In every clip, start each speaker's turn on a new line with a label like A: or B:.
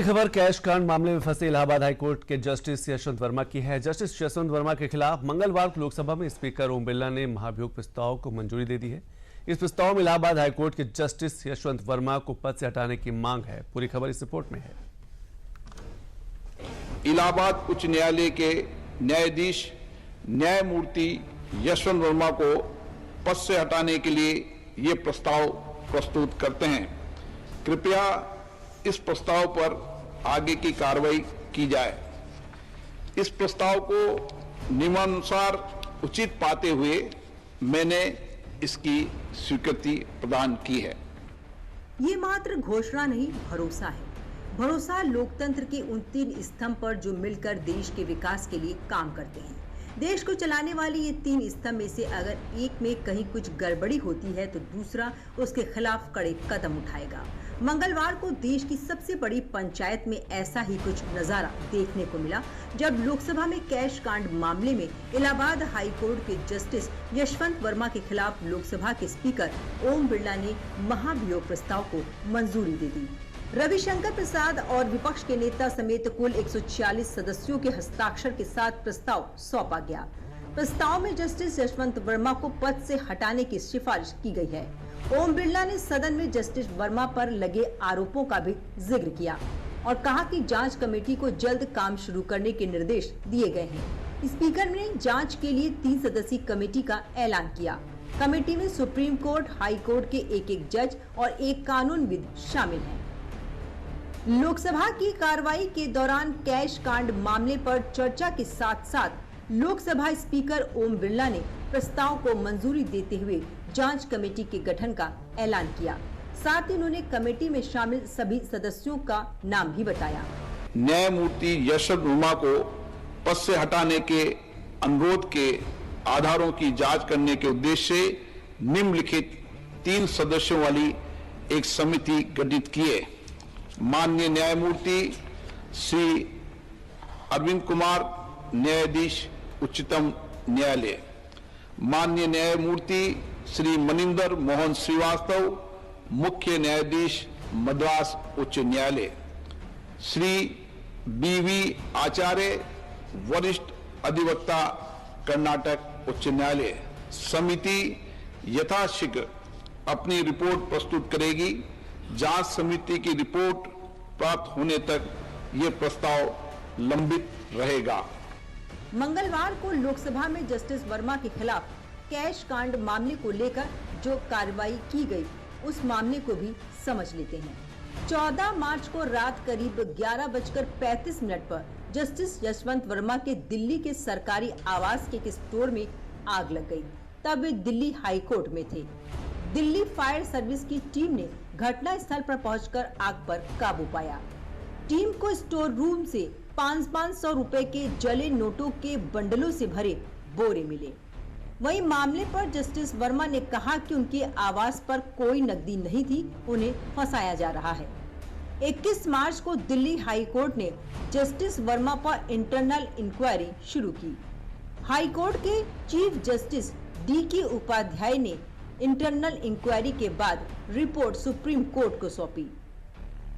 A: खबर कैश कांड मामले में फंसे इलाहाबाद हाईकोर्ट के जस्टिस यशवंत वर्मा की है। जस्टिस यशवंत वर्मा के खिलाफ मंगलवार को लोकसभा में स्पीकर ओम बिरला ने महाभियोग प्रस्ताव को मंजूरी दे दी है। इस प्रस्ताव में इलाहाबाद हाईकोर्ट के जस्टिस यशवंत वर्मा को पद से हटाने की मांग है। पूरी खबर इस रिपोर्ट में है।
B: इलाहाबाद उच्च न्यायालय के न्यायाधीश न्यायमूर्ति यशवंत वर्मा को पद से हटाने के लिए ये प्रस्ताव प्रस्तुत करते हैं। कृपया इस प्रस्ताव पर आगे की कार्रवाई की जाए। इस प्रस्ताव को नियमानुसार उचित पाते हुए मैंने इसकी स्वीकृति प्रदान की है।
C: ये मात्र घोषणा नहीं, भरोसा है। भरोसा लोकतंत्र के उन 3 स्तंभ पर जो मिलकर देश के विकास के लिए काम करते हैं। देश को चलाने वाले ये 3 स्तंभ में से अगर एक में कहीं कुछ गड़बड़ी होती है तो दूसरा उसके खिलाफ कड़े कदम उठाएगा। मंगलवार को देश की सबसे बड़ी पंचायत में ऐसा ही कुछ नजारा देखने को मिला जब लोकसभा में कैश कांड मामले में इलाहाबाद हाई कोर्ट के जस्टिस यशवंत वर्मा के खिलाफ लोकसभा के स्पीकर ओम बिरला ने महाभियोग प्रस्ताव को मंजूरी दे दी। रविशंकर प्रसाद और विपक्ष के नेता समेत कुल 146 सदस्यों के हस्ताक्षर के साथ प्रस्ताव सौंपा गया। प्रस्ताव में जस्टिस यशवंत वर्मा को पद से हटाने की सिफारिश की गई है। ओम बिरला ने सदन में जस्टिस वर्मा पर लगे आरोपों का भी जिक्र किया और कहा कि जांच कमेटी को जल्द काम शुरू करने के निर्देश दिए गए हैं। स्पीकर ने जांच के लिए 3 सदस्यीय कमेटी का ऐलान किया। कमेटी में सुप्रीम कोर्ट, हाई कोर्ट के एक जज और एक कानूनविद शामिल हैं। लोकसभा की कार्रवाई के दौरान कैश कांड मामले पर चर्चा के साथ साथ लोकसभा स्पीकर ओम बिरला ने प्रस्ताव को मंजूरी देते हुए जांच कमेटी के गठन का ऐलान किया। साथ ही उन्होंने कमेटी में शामिल सभी सदस्यों का नाम भी बताया।
B: न्यायमूर्ति यशवंत वर्मा को पद से हटाने के अनुरोध के आधारों की जांच करने के उद्देश्य से निम्नलिखित 3 सदस्यों वाली एक समिति गठित किए। माननीय न्यायमूर्ति श्री अरविंद कुमार, न्यायाधीश उच्चतम न्यायालय, माननीय न्यायमूर्ति श्री मनिंदर मोहन श्रीवास्तव, मुख्य न्यायाधीश मद्रास उच्च न्यायालय, श्री बीवी आचार्य, वरिष्ठ अधिवक्ता, कर्नाटक उच्च न्यायालय। समिति यथाशीघ्र अपनी रिपोर्ट प्रस्तुत करेगी। जांच समिति की रिपोर्ट प्राप्त होने तक ये प्रस्ताव लंबित रहेगा।
C: मंगलवार को लोकसभा में जस्टिस वर्मा के खिलाफ कैश कांड मामले को लेकर जो कार्रवाई की गई उस मामले को भी समझ लेते हैं। 14 मार्च को रात करीब 11:35 पर जस्टिस यशवंत वर्मा के दिल्ली के सरकारी आवास के एक स्टोर में आग लग गई। तब वे दिल्ली हाई कोर्ट में थे। दिल्ली फायर सर्विस की टीम ने घटना स्थल पर पहुंचकर आग पर काबू पाया। टीम को स्टोर रूम से 500 रुपए के जले नोटों के बंडलों से भरे बोरे मिले। वहीं मामले पर जस्टिस वर्मा ने कहा कि उनके आवास पर कोई नकदी नहीं थी, उन्हें फंसाया जा रहा है। 21 मार्च को दिल्ली हाई कोर्ट ने जस्टिस वर्मा पर इंटरनल इंक्वायरी शुरू की। हाई कोर्ट के चीफ जस्टिस D.K. उपाध्याय ने इंटरनल इंक्वायरी के बाद रिपोर्ट सुप्रीम कोर्ट को सौंपी।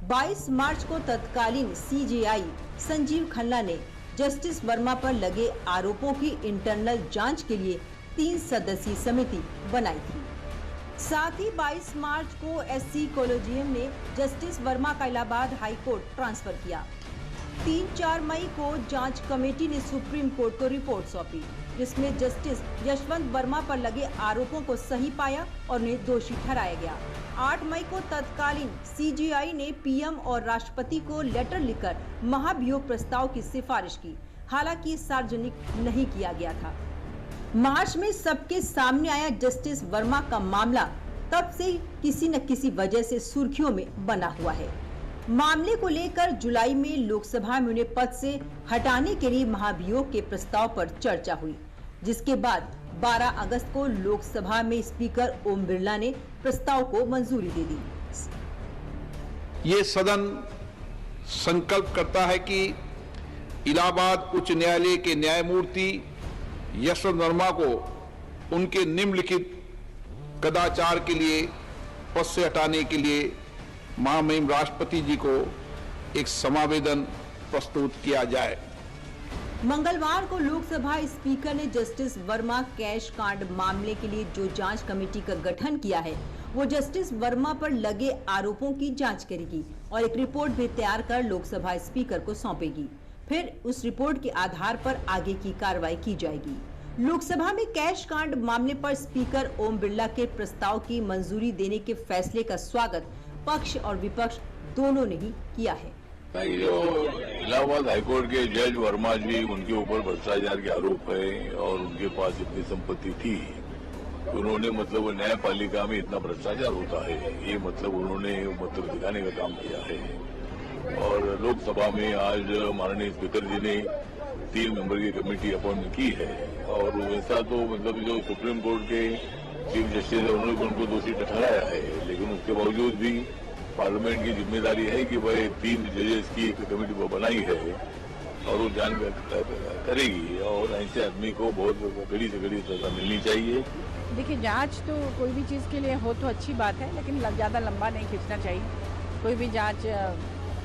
C: 22 मार्च को तत्कालीन CJI संजीव खन्ना ने जस्टिस वर्मा पर लगे आरोपों की इंटरनल जांच के लिए 3 सदस्यीय समिति बनाई थी। साथ ही 22 मार्च को SC कॉलेजियम ने जस्टिस वर्मा का इलाहाबाद हाई कोर्ट ट्रांसफर किया। 3-4 मई को जांच कमेटी ने सुप्रीम कोर्ट को रिपोर्ट सौंपी, जिसमें जस्टिस यशवंत वर्मा पर लगे आरोपों को सही पाया और उन्हें दोषी ठहराया गया। 8 मई को तत्कालीन CJI ने PM और राष्ट्रपति को लेटर लिखकर महाभियोग प्रस्ताव की सिफारिश की। हालांकि सार्वजनिक नहीं किया गया था। मार्च में सबके सामने आया जस्टिस वर्मा का मामला तब से किसी न किसी वजह से सुर्खियों में बना हुआ है। मामले को लेकर जुलाई में लोकसभा में उन्हें पद से हटाने के लिए महाभियोग के प्रस्ताव पर चर्चा हुई, जिसके बाद 12 अगस्त को लोकसभा में स्पीकर ओम बिरला ने प्रस्ताव को मंजूरी दे दी।
B: ये सदन संकल्प करता है कि इलाहाबाद उच्च न्यायालय के न्यायमूर्ति यशवंत वर्मा को उनके निम्नलिखित कदाचार के लिए पद से हटाने के लिए महामहिम राष्ट्रपति जी को एक समावेदन प्रस्तुत किया जाए।
C: मंगलवार को लोकसभा स्पीकर ने जस्टिस वर्मा कैश कांड मामले के लिए जो जांच कमेटी का गठन किया है, वो जस्टिस वर्मा पर लगे आरोपों की जांच करेगी और एक रिपोर्ट भी तैयार कर लोकसभा स्पीकर को सौंपेगी। फिर उस रिपोर्ट के आधार पर आगे की कार्रवाई की जाएगी। लोकसभा में कैश कांड मामले पर स्पीकर ओम बिरला के प्रस्ताव की मंजूरी देने के फैसले का स्वागत पक्ष और विपक्ष दोनों ने ही किया है।
D: जो इलाहाबाद हाईकोर्ट के जज वर्मा जी, उनके ऊपर भ्रष्टाचार के आरोप है और उनके पास इतनी संपत्ति थी, उन्होंने मतलब न्यायपालिका में इतना भ्रष्टाचार होता है, ये मतलब उन्होंने दिखाने का काम किया है। और लोकसभा में आज माननीय स्पीकर जी ने 3 मेंबर की कमेटी अपॉइंट की है और वैसा तो मतलब जो सुप्रीम कोर्ट के चीफ जस्टिस है उन्होंने उनको दोषी ठहराया है, लेकिन उसके बावजूद भी पार्लियामेंट की जिम्मेदारी है कि वह 3 जजेस की एक कमेटी को बनाई है और वो जांच करेगी और ऐसे आदमी को बहुत कड़ी से कड़ी सजा मिलनी चाहिए।
E: देखिए, जांच तो कोई भी चीज़ के लिए हो तो अच्छी बात है, लेकिन ज़्यादा लंबा नहीं खींचना चाहिए। कोई भी जांच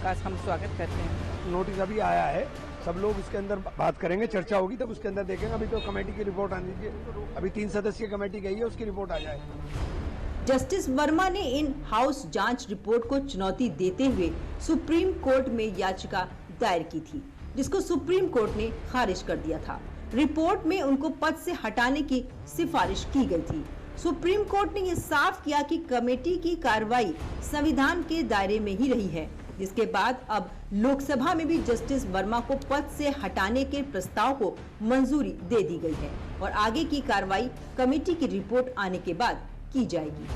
E: का हम स्वागत करते हैं।
F: नोटिस अभी आया है, सब लोग इसके अंदर बात करेंगे, चर्चा होगी तब उसके अंदर देखेंगे। अभी तो कमेटी की रिपोर्ट आनी चाहिए, अभी 3 सदस्यीय कमेटी गई है, उसकी रिपोर्ट आ जाए।
C: जस्टिस वर्मा ने इन हाउस जांच रिपोर्ट को चुनौती देते हुए सुप्रीम कोर्ट में याचिका दायर की थी, जिसको सुप्रीम कोर्ट ने खारिज कर दिया था। रिपोर्ट में उनको पद से हटाने की सिफारिश की गई थी। सुप्रीम कोर्ट ने यह साफ किया कि कमेटी की कार्रवाई संविधान के दायरे में ही रही है, जिसके बाद अब लोकसभा में भी जस्टिस वर्मा को पद से हटाने के प्रस्ताव को मंजूरी दे दी गई है और आगे की कार्रवाई कमेटी की रिपोर्ट आने के बाद की जाएगी।